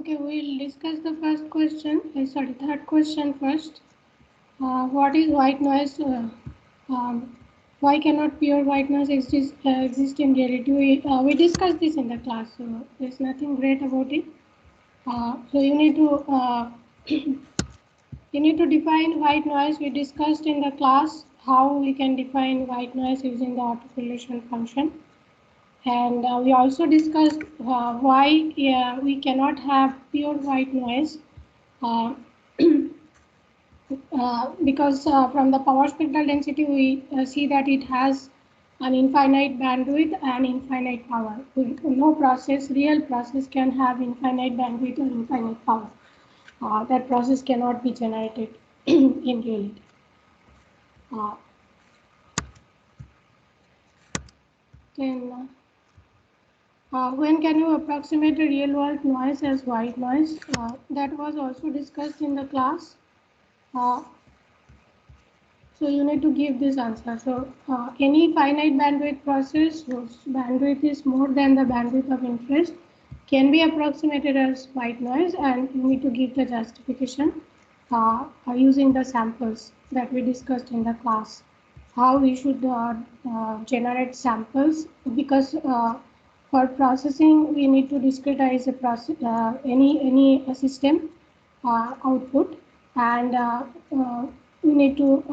Okay, we'll discuss the first question. Third question first. What is white noise? Why cannot pure white noise exist in reality? We discussed this in the class, so there's nothing great about it. So you need to define white noise. We discussed in the class how we can define white noise using the autocorrelation function. And we also discussed why we cannot have pure white noise because from the power spectral density we see that it has an infinite bandwidth and infinite power. No real process can have infinite bandwidth or infinite power. That process cannot be generated in reality. Then when can you approximate a real world noise as white noise? That was also discussed in the class. So you need to give this answer. So any finite bandwidth process whose bandwidth is more than the bandwidth of interest can be approximated as white noise, and you need to give the justification using the samples that we discussed in the class. How we should generate samples, because for processing we need to discretize a process, any system output, and we need to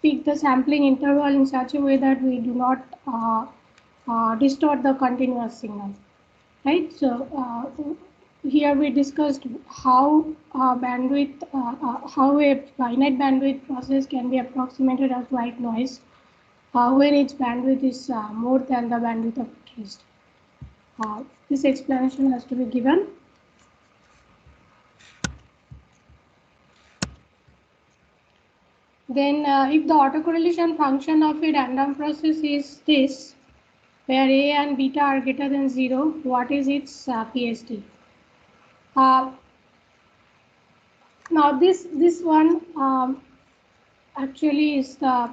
pick the sampling interval in such a way that we do not distort the continuous signal, right? So here we discussed how how a finite bandwidth process can be approximated as white noise when its bandwidth is more than the bandwidth of interest. This explanation has to be given. Then if the autocorrelation function of a random process is this, where A and beta are greater than 0, what is its PSD? Now this one actually is the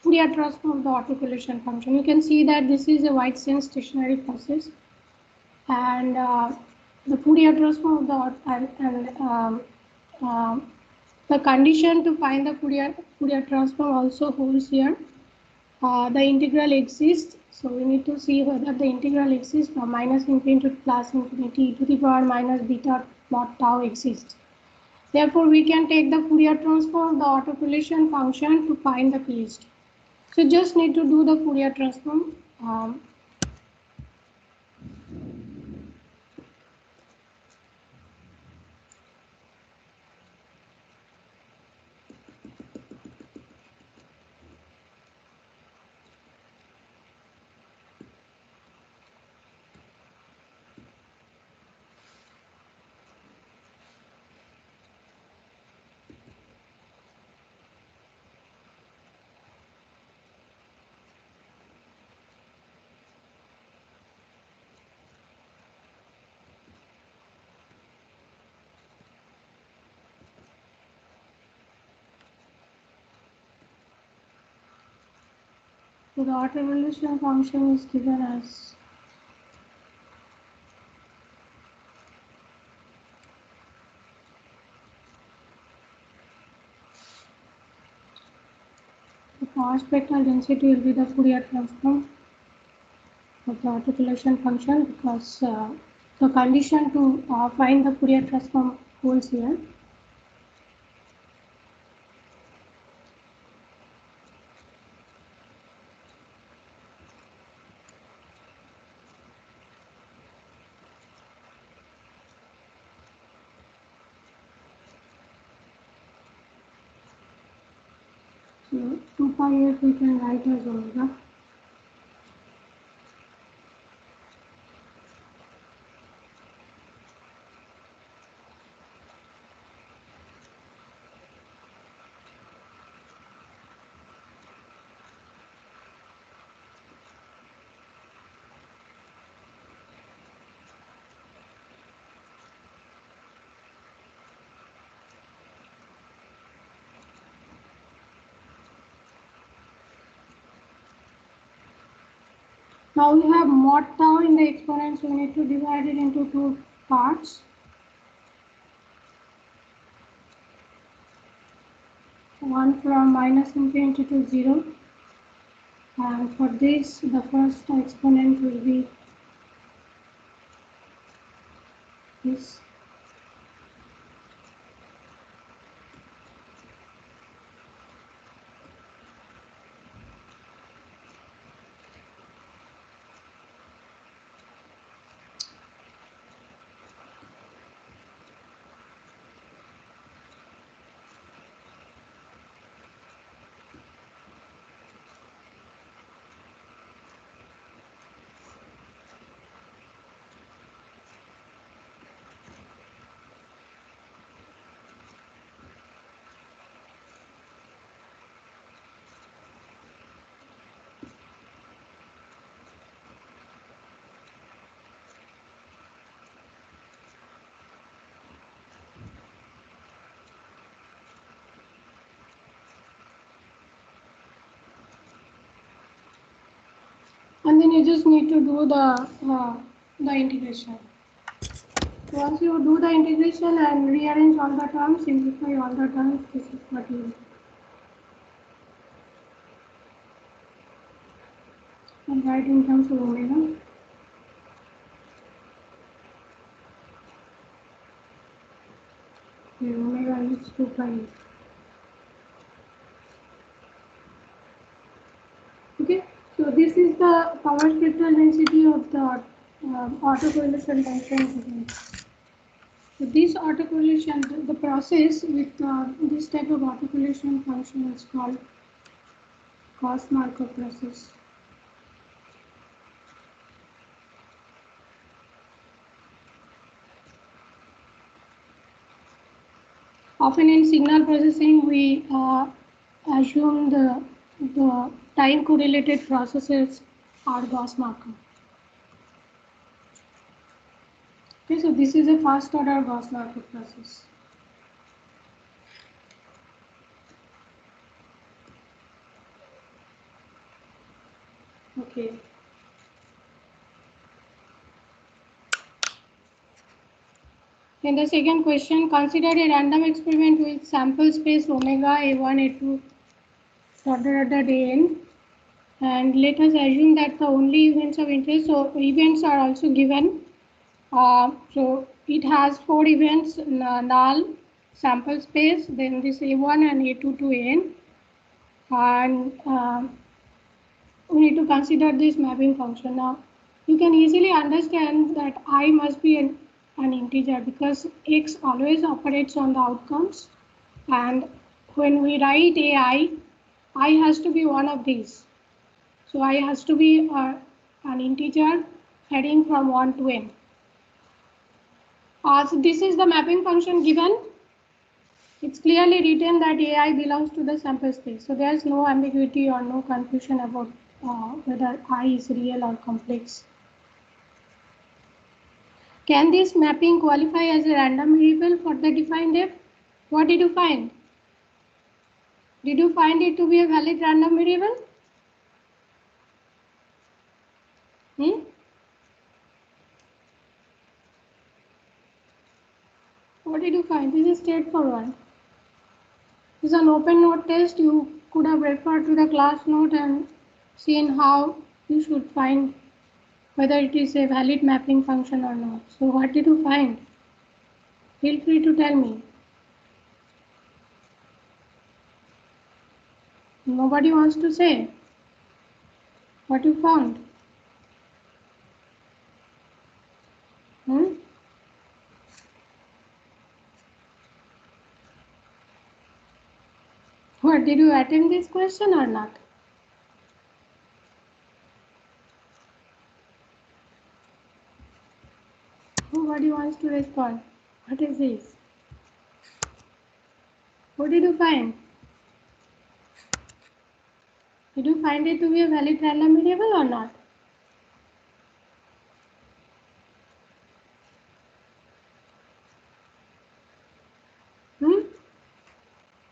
Fourier transform of the autocorrelation function. You can see that this is a wide sense stationary process, and the Fourier transform of the condition to find the Fourier transform also holds here. The integral exists, so we need to see whether the integral exists from minus infinity to plus infinity to the power minus beta mod tau exists. Therefore, we can take the Fourier transform of the autocorrelation function to find the PSD. So just need to do the Fourier transform. So the autocorrelation function is given as the power spectral density will be the Fourier transform of the autocorrelation function, because the condition to find the Fourier transform holds here. So 2 pi f we can write as omega. Now we have mod tau in the exponent, so we need to divide it into two parts. One from minus infinity to 0, and for this the first exponent will be this. And then you just need to do the integration. Once you do the integration and rearrange all the terms, simplify all the terms, this is what you and write in terms of omega. Okay, omega is 2 pi. Okay, so this is the power spectral density of the autocorrelation function. So this autocorrelation, the process with this type of autocorrelation function is called Gauss-Markov process. Often in signal processing, we assume the time correlated processes are Gauss-Markov. Okay, so this is a first order Gauss-Markov process. Okay. In the second question, consider a random experiment with sample space omega a1, a2, n, and let us assume that the only events of interest, so events are also given. So it has 4 events, null, sample space, then this a1 and a2 to n, and we need to consider this mapping function. Now you can easily understand that I must be an integer because x always operates on the outcomes, and when we write ai, I has to be one of these. So I has to be an integer heading from 1 to n. So this is the mapping function given. It's clearly written that ai belongs to the sample space. So there's no ambiguity or no confusion about whether I is real or complex. Can this mapping qualify as a random variable for the defined f? What did you find? Did you find it to be a valid random variable? What did you find? This is straightforward. This is an open note test. You could have referred to the class note and seen how you should find whether it is a valid mapping function or not. So what did you find? Feel free to tell me. Nobody wants to say what you found. What, did you attend this question or not? Nobody wants to respond. What is this? What did you find? Did you find it to be a valid random variable or not?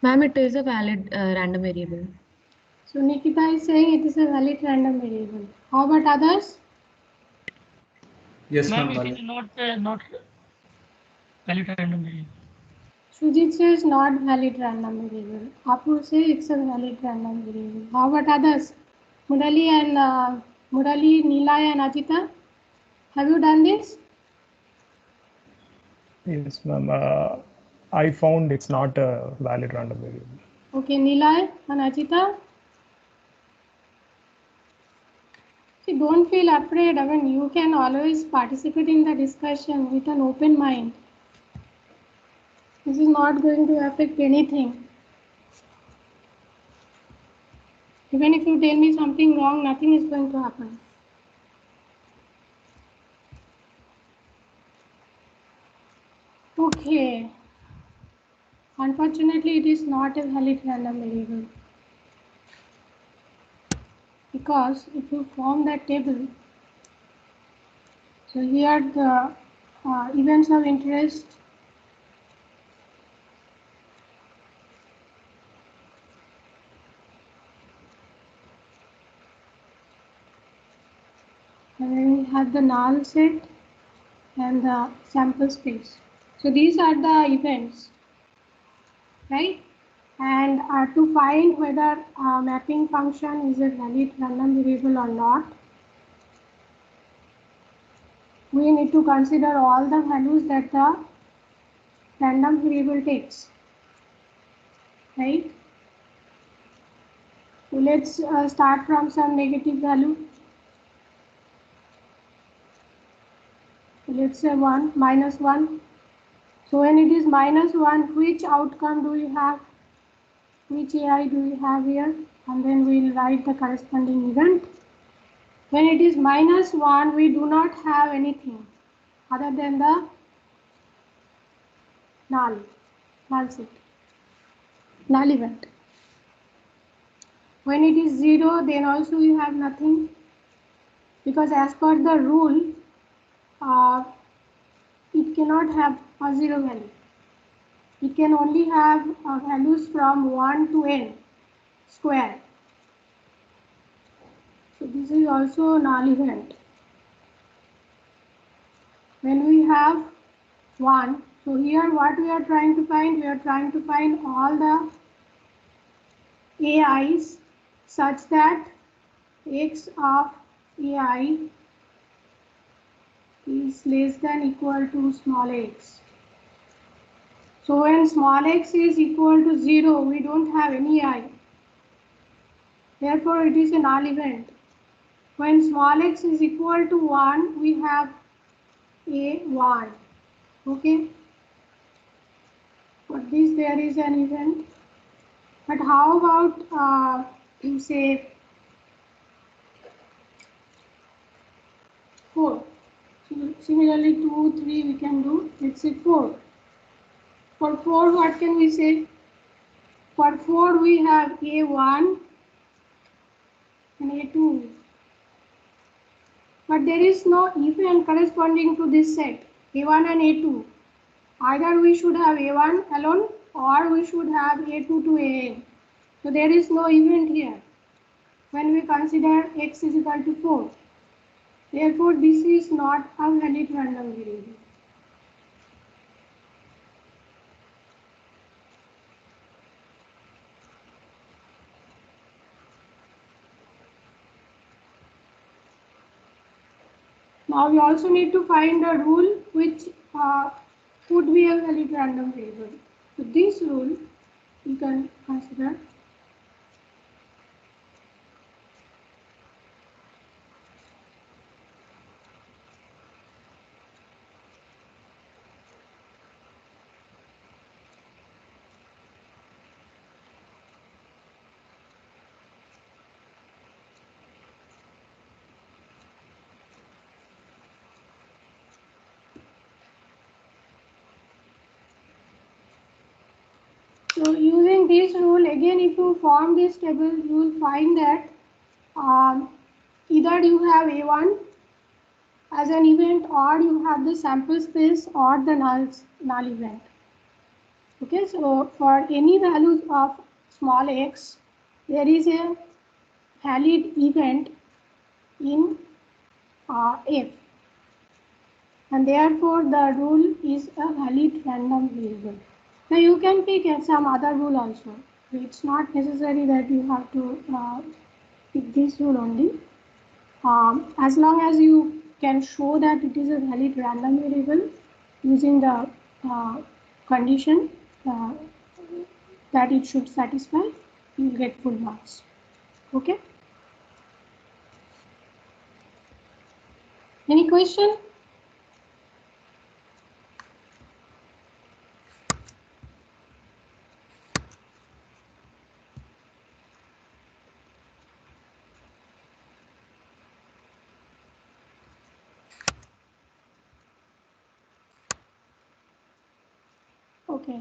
Ma'am, it is a valid random variable. So Nikita is saying it is a valid random variable. How about others? Yes, ma'am. It is not Valid random variable. Sujit says not valid random variable. Apu says it's a valid random variable. How about others? Murali, Nilay and Ajita, have you done this? Yes, ma'am. I found it's not a valid random variable. Okay, Nilay and Ajita. See, don't feel afraid. I mean, you can always participate in the discussion with an open mind. This is not going to affect anything. Even if you tell me something wrong, nothing is going to happen. Okay. Unfortunately, it is not a valid random variable. Because if you form that table, so here the events of interest and then we have the null set and the sample space. So these are the events, right? And to find whether mapping function is a valid random variable or not, we need to consider all the values that the random variable takes, right? So let's start from some negative value. Let's say 1, minus 1. So when it is minus 1, which outcome do we have? Which AI do we have here? And then we'll write the corresponding event. When it is minus 1, we do not have anything other than the null set, null event. When it is 0, then also we have nothing, because as per the rule, it cannot have a 0 value. It can only have values from 1 to n square. So this is also a null event. When we have 1, so here what we are trying to find? We are trying to find all the AIs such that x of AI is less than equal to small x. So when small x is equal to 0, we don't have any I. Therefore, it is a null event. When small x is equal to 1, we have a1. Okay. For this, there is an event. But how about, say, 4? Similarly, 2, 3 we can do. Let's say 4. For 4, what can we say? For 4, we have a1 and a2. But there is no event corresponding to this set, a1 and a2. Either we should have a1 alone or we should have a2 to an. So there is no event here when we consider x is equal to 4. Therefore, this is not a valid random variable. Now we also need to find a rule which could be a valid random variable. So this rule you can consider. So using this rule, again if you form this table, you will find that either you have A1 as an event or you have the sample space or the null event. Okay, so for any values of small x, there is a valid event in F. and therefore the rule is a valid random variable. Now you can pick some other rule also. It's not necessary that you have to pick this rule only. As long as you can show that it is a valid random variable using the condition that it should satisfy, you will get full marks. Okay? Any question? Okay.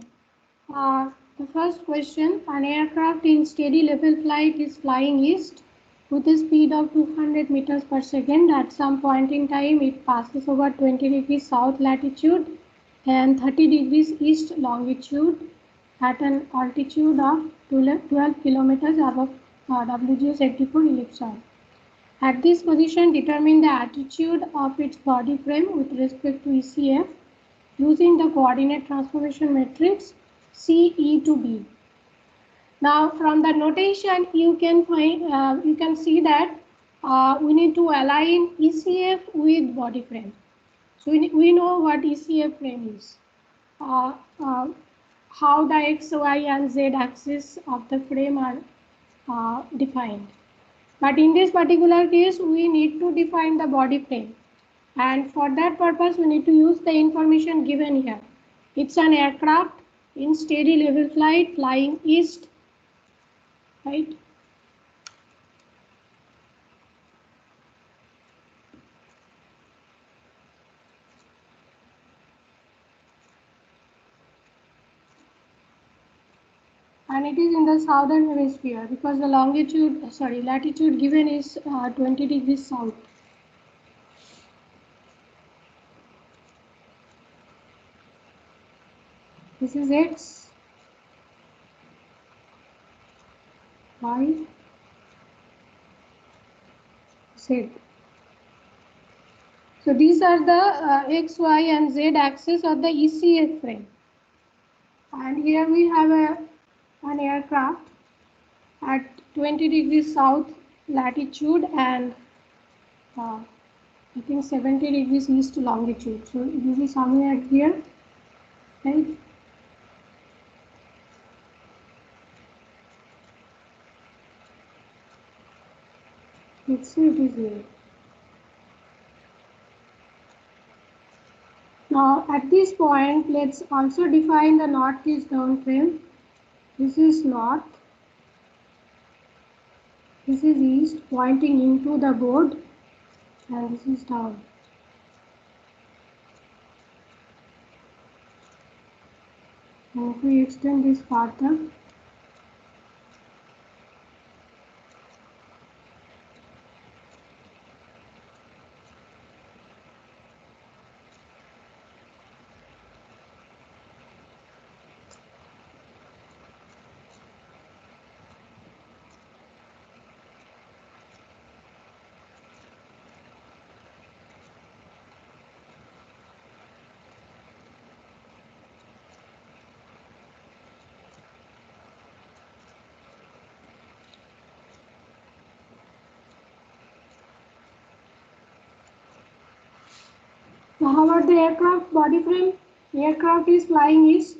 The first question, an aircraft in steady level flight is flying east with a speed of 200 meters per second. At some point in time, it passes over 20 degrees south latitude and 30 degrees east longitude at an altitude of 12 kilometers above WGS 84 ellipsoid. At this position, determine the attitude of its body frame with respect to ECF using the coordinate transformation matrix CE to B. Now, from the notation, you can find you can see that we need to align ECF with body frame. So we know what ECF frame is. How the X, Y, and Z axis of the frame are defined. But in this particular case, we need to define the body frame. And for that purpose, we need to use the information given here. It's an aircraft in steady level flight flying east, right? And it is in the southern hemisphere because the latitude given is 20 degrees south. This is X, Y, Z. So these are the X, Y, and Z axis of the ECF frame. And here we have an aircraft at 20 degrees south latitude and I think 70 degrees east longitude. So it will be somewhere here, right? Let's see it is here. Now at this point, let's also define the northeast down frame. This is north. This is east pointing into the board and this is down. And if we extend this further, now how about the aircraft body frame? The aircraft is flying east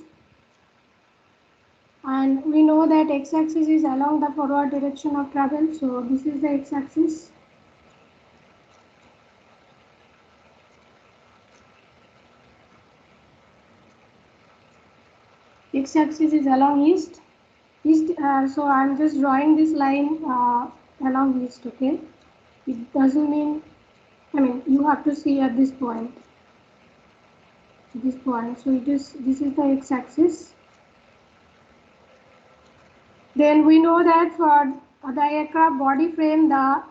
and we know that x-axis is along the forward direction of travel. So this is the x-axis. X-axis is along east. So I'm just drawing this line along east, okay? It doesn't mean, you have to see at this point. So this is the x-axis. Then we know that for the aircraft body frame, the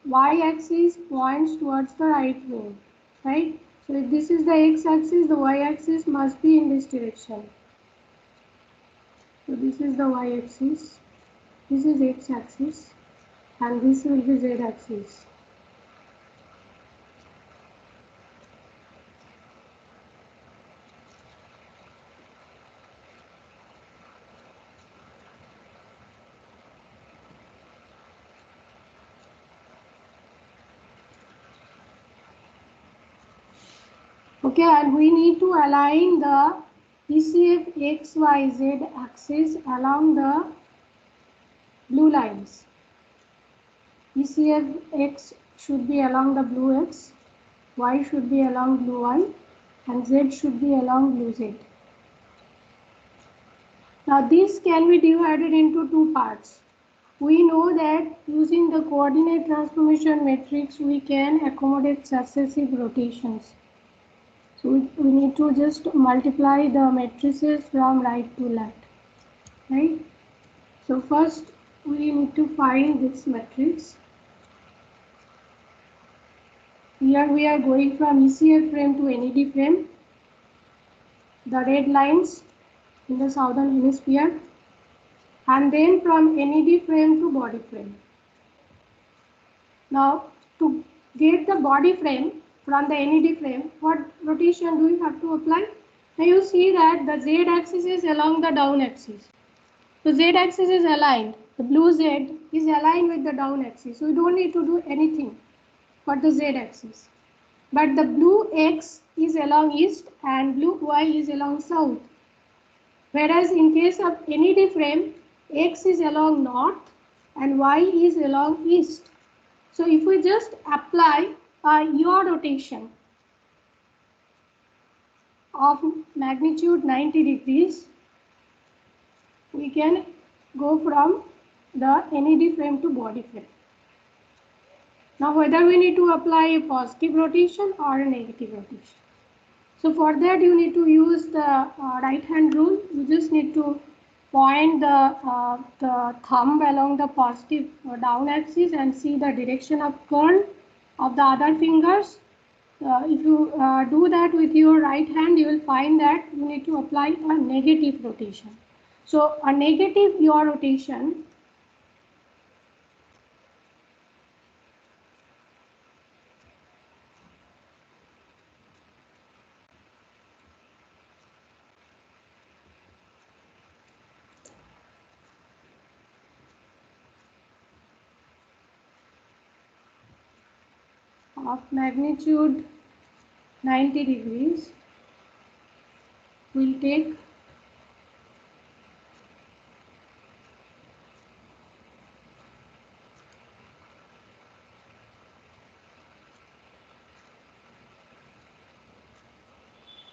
y-axis points towards the right wing, right? So if this is the x-axis, the y-axis must be in this direction. So this is the y-axis, this is x-axis, and this will be z-axis. Okay, and we need to align the ECF XYZ axis along the blue lines. ECF X should be along the blue X, Y should be along blue Y, and Z should be along blue Z. Now this can be divided into two parts. We know that using the coordinate transformation matrix we can accommodate successive rotations. So we need to just multiply the matrices from right to left, right? So first we need to find this matrix. Here we are going from ECF frame to NED frame. The red lines in the southern hemisphere, and then from NED frame to body frame. Now to get the body frame from the NED frame, what rotation do we have to apply? Now you see that the Z axis is along the down axis. So Z axis is aligned. The blue Z is aligned with the down axis. So we don't need to do anything for the Z axis. But the blue X is along east and blue Y is along south. Whereas in case of NED frame, X is along north and Y is along east. So if we just apply a yaw rotation of magnitude 90 degrees, we can go from the NED frame to body frame. Now whether we need to apply a positive rotation or a negative rotation. So for that you need to use the right hand rule. You just need to point the thumb along the positive down axis and see the direction of curl of the other fingers. If you do that with your right hand, you will find that you need to apply a negative rotation. So a negative yaw rotation of magnitude 90 degrees will take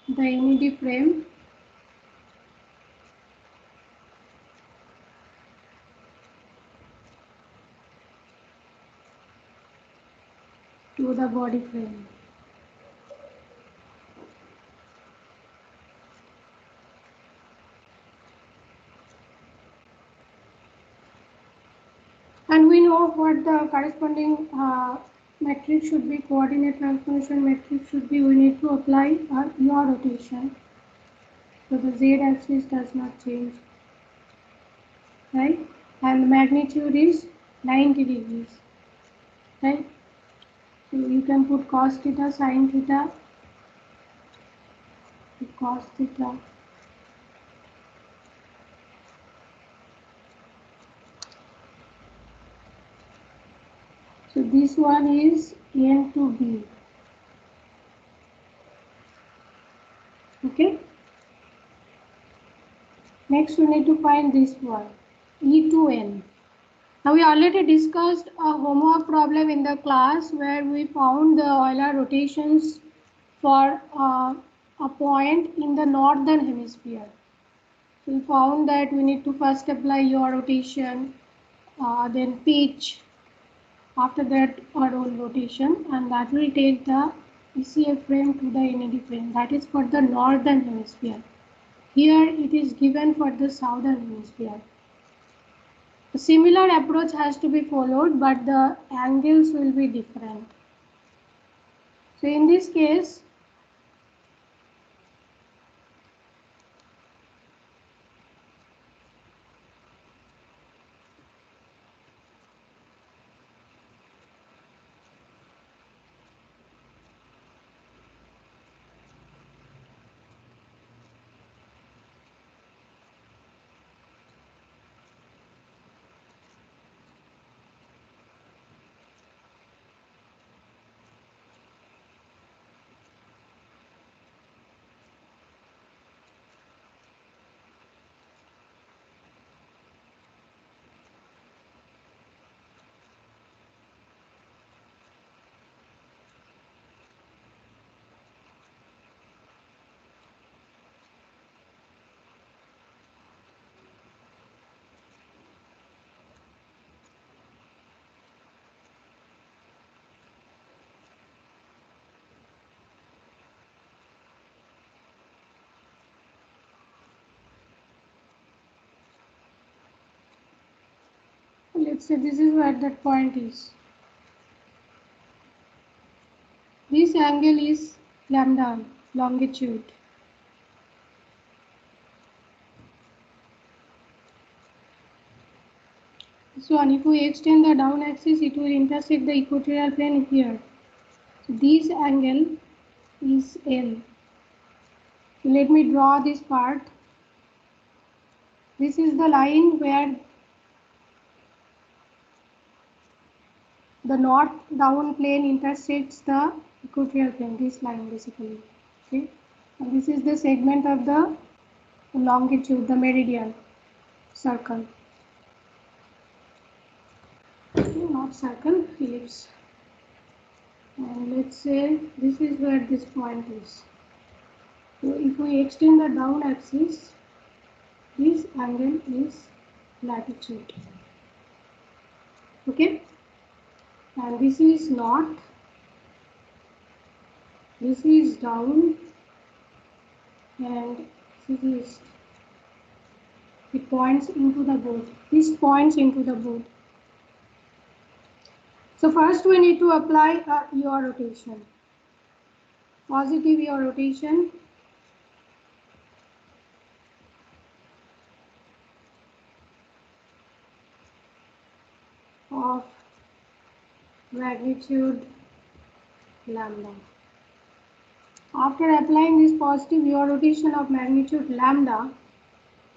the NED frame to the body frame. And we know what the corresponding matrix should be, coordinate transformation matrix should be. We need to apply a yaw rotation. So the Z axis does not change, right? And the magnitude is 90 degrees, right? So you can put cos theta, sin theta, cos theta. So this one is N to B. Okay. Next we need to find this one, E to N. Now we already discussed a homework problem in the class where we found the Euler rotations for a point in the northern hemisphere. So we found that we need to first apply yaw rotation, then pitch, after that a roll rotation, and that will take the ECF frame to the NED frame. That is for the northern hemisphere. Here it is given for the southern hemisphere. A similar approach has to be followed, but the angles will be different. So in this case, let's say this is where that point is. This angle is lambda, longitude. So if we extend the down axis, it will intersect the equatorial plane here. So this angle is L. So let me draw this part. This is the line where the north down plane intersects the equatorial plane, this line basically. Okay, and this is the segment of the longitude, the meridian circle. Okay, not circle, ellipse. And let's say this is where this point is. So if we extend the down axis, this angle is latitude. Okay, and this is north, this is down, and this is east. It points into the board. This points into the board. So first we need to apply a yaw rotation. Positive yaw rotation. Of magnitude lambda. After applying this positive yaw rotation of magnitude lambda,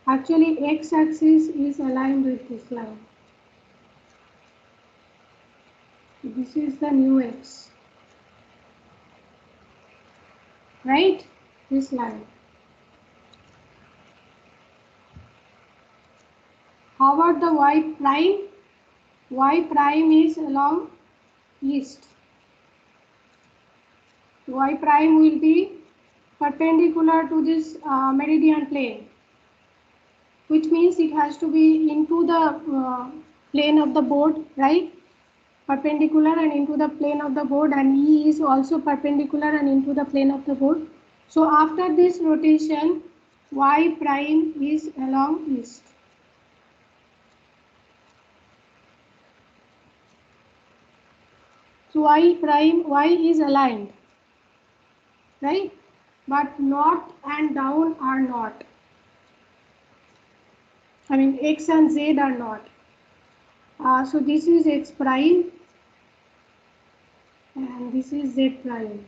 actually x-axis is aligned with this line. This is the new x, right? This line. How about the y prime? Y prime is along east. Y prime will be perpendicular to this meridian plane, which means it has to be into the plane of the board, right? Perpendicular and into the plane of the board, and E is also perpendicular and into the plane of the board. So after this rotation, Y prime is along east. So Y is aligned, right? But north and down are not. I mean, X and Z are not. So this is X prime and this is Z prime.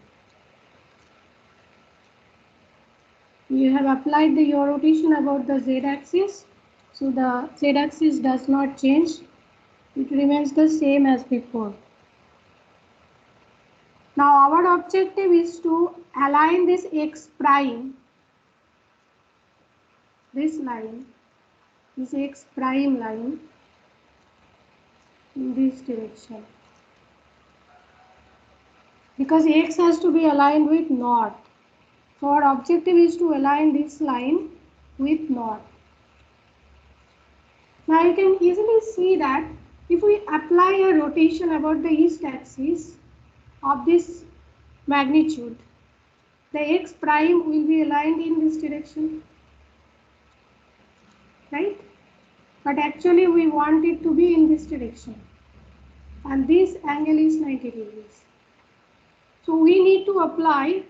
You have applied the yaw rotation about the Z axis. So the Z axis does not change. It remains the same as before. Now our objective is to align this X prime, this line, this X prime line in this direction. Because X has to be aligned with north. So our objective is to align this line with north. Now you can easily see that if we apply a rotation about the east axis of this magnitude, the X prime will be aligned in this direction, right? But actually we want it to be in this direction, and this angle is 90 degrees. So we need to apply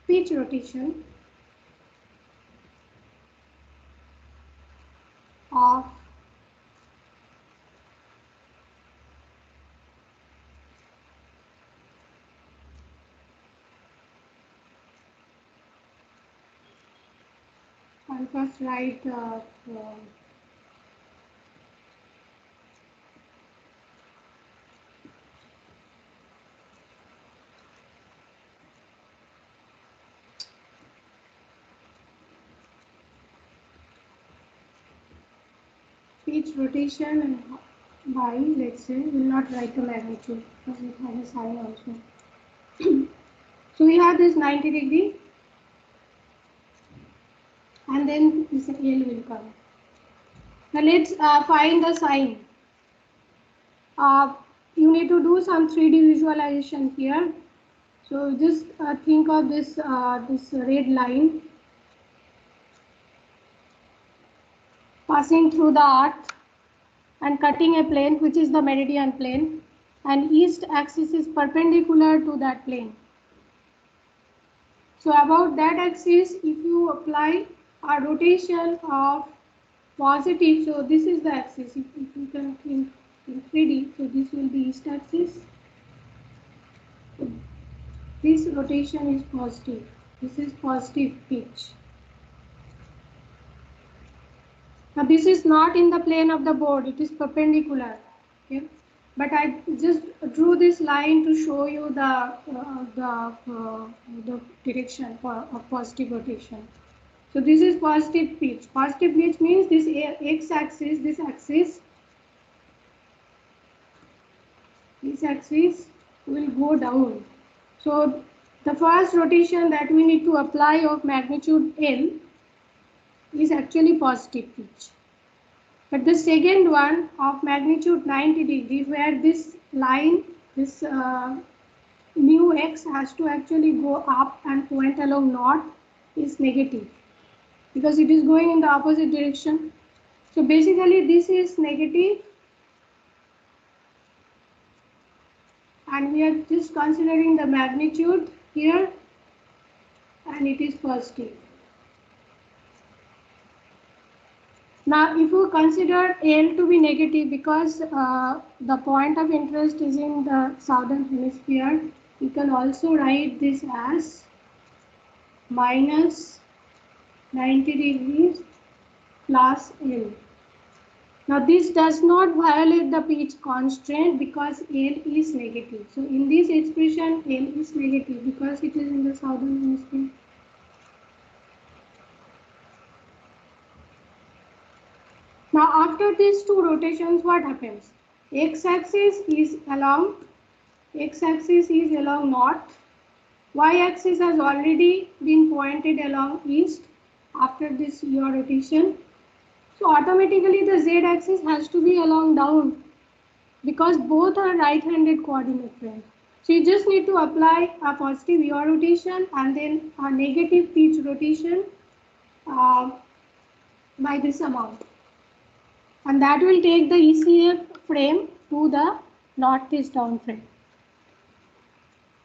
pitch rotation of I'll first write pitch rotation and by, let's say, we'll not write the magnitude because it has a sign also. So we have this 90 degree and then this L will come. Now let's find the sign. You need to do some 3D visualization here. So just think of this this red line. passing through the earth and cutting a plane which is the meridian plane, and east axis is perpendicular to that plane. So about that axis, if you apply a rotation of positive, so this is the axis, if you can think in 3D, so this will be east axis. This rotation is positive. This is positive pitch. Now this is not in the plane of the board, it is perpendicular. Okay? But I just drew this line to show you the direction of positive rotation. So this is positive pitch. Positive pitch means this x-axis, this axis will go down. So the first rotation that we need to apply of magnitude L is actually positive pitch. But the second one of magnitude 90 degree, where this line, this mu x has to actually go up and point along north, is negative because it is going in the opposite direction. So basically this is negative, and we are just considering the magnitude here, and it is positive. Now, if you consider L to be negative because the point of interest is in the southern hemisphere, you can also write this as minus 90 degrees plus L. Now, this does not violate the pitch constraint because L is negative. So, in this expression, L is negative because it is in the southern hemisphere. Now, after these two rotations, what happens? X-axis is along north. Y-axis has already been pointed along east after this your rotation. So automatically the Z-axis has to be along down because both are right-handed coordinate frame. So you just need to apply a positive your rotation and then a negative pitch rotation by this amount. And that will take the ECF frame to the northeast down frame.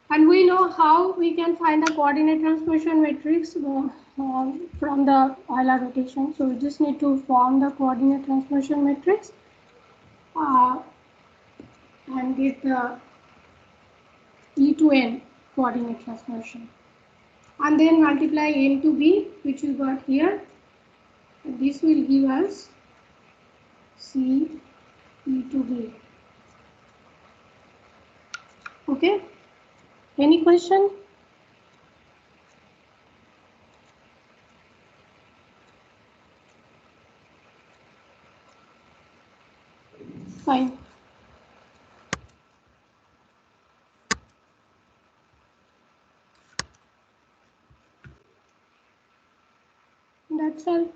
And we know how we can find the coordinate transformation matrix from the Euler rotation. So we just need to form the coordinate transformation matrix and get the E to N coordinate transformation. And then multiply N to B, which we got here. This will give us C E to B. Okay? Any question? Fine. That's all.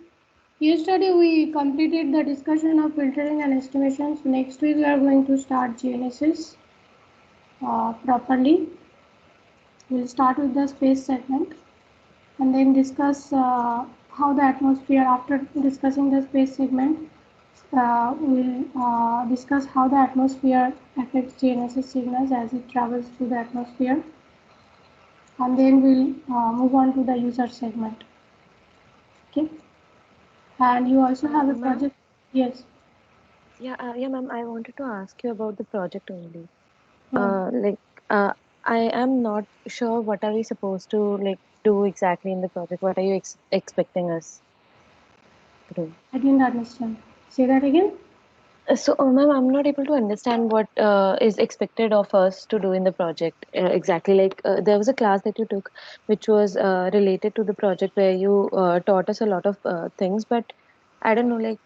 Yesterday we completed the discussion of filtering and estimations. Next week we are going to start GNSS properly. We'll start with the space segment and then discuss how the atmosphere, after discussing the space segment, we'll discuss how the atmosphere affects GNSS signals as it travels through the atmosphere. And then we'll move on to the user segment. Okay. And you also have a project. Yes. Yeah, ma'am, I wanted to ask you about the project only. Hmm. Like, I am not sure what are we supposed to like do exactly in the project. What are you expecting us to do? I didn't understand. Say that again. So, ma'am, I'm not able to understand what is expected of us to do in the project exactly. Like, there was a class that you took, which was related to the project where you taught us a lot of things, but I don't know, like,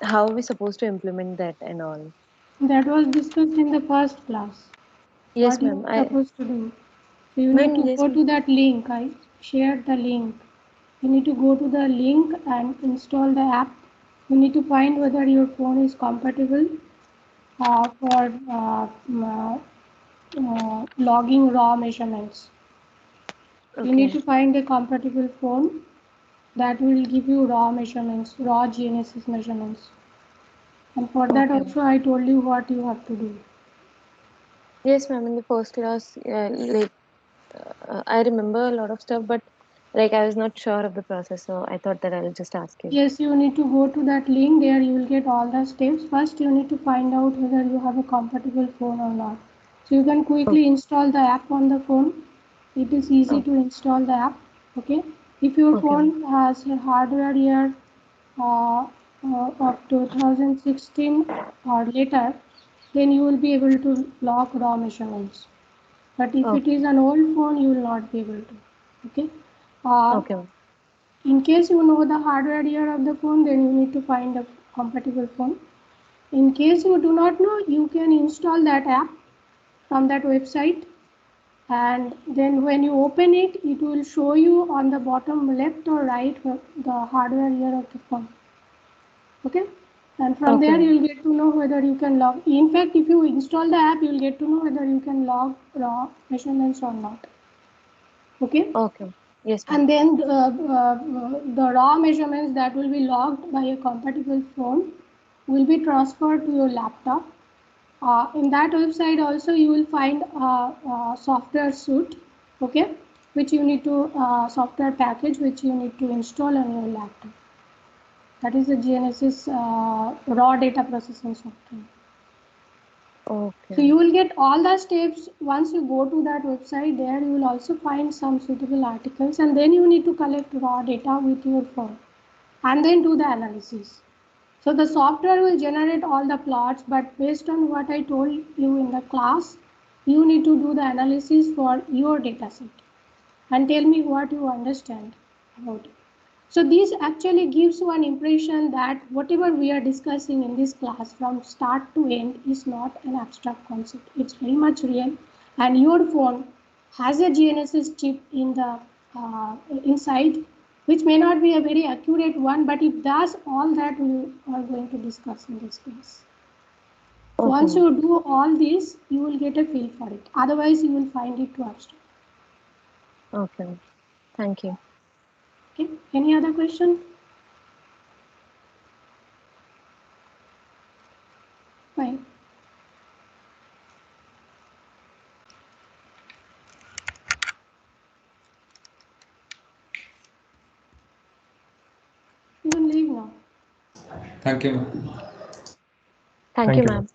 how are we supposed to implement that and all? That was discussed in the first class. Yes, What you ma'am. are supposed to do. So you need Ma'am, to yes, go to that link. I shared the link. You need to go to the link and install the app. You need to find whether your phone is compatible for logging raw measurements. You need okay, to find a compatible phone. that will give you raw measurements, raw GNSS measurements. And for that Okay. also I told you what you have to do. Yes, ma'am. In the first class, I remember a lot of stuff, but like I was not sure of the process, so I thought that I'll just ask you. Yes, you need to go to that link. There you will get all the steps. First, you need to find out whether you have a compatible phone or not. So you can Oh, quickly install the app on the phone. It is easy oh, to install the app. Okay. If your okay, ma'am. phone has a hardware year uh, of 2016 or later, then you will be able to log raw measurements. But if it Okay, is an old phone, you will not be able to. Okay. Uh, okay, ma'am. in case you know the hardware year of the phone, then you need to find a compatible phone. In case you do not know, you can install that app from that website, and then when you open it, it will show you on the bottom left or right the hardware year of the phone. Okay, and from Okay, there you ma'am. will get to know whether you can log. In fact, if you install the app, you will get to know whether you can log raw measurements or not. Okay. Okay, ma'am. Yes, ma'am. And then the raw measurements that will be logged by a compatible phone will be transferred to your laptop. In that website also you will find a software suite, okay, which you need to software package which you need to install on your laptop. That is the GNSS raw data processing software. Okay, So you ma'am. will get all the steps once you go to that website. There you will also find some suitable articles, and then you need to collect raw data with your phone and then do the analysis. So the software will generate all the plots, but based on what I told you in the class, you need to do the analysis for your data set and tell me what you understand about it. So this actually gives one impression that whatever we are discussing in this class from start to end is not an abstract concept. It's very much real, and your phone has a GNSS chip in the inside, which may not be a very accurate one, but it does all that we are going to discuss in this class. So Okay, once ma'am. you do all this, you will get a feel for it. Otherwise, you will find it too abstract. Okay, ma'am. Thank you. Okay. Any other question? Fine. You can leave now. Thank you, ma'am. Thank you, Thank you, ma'am. ma'am.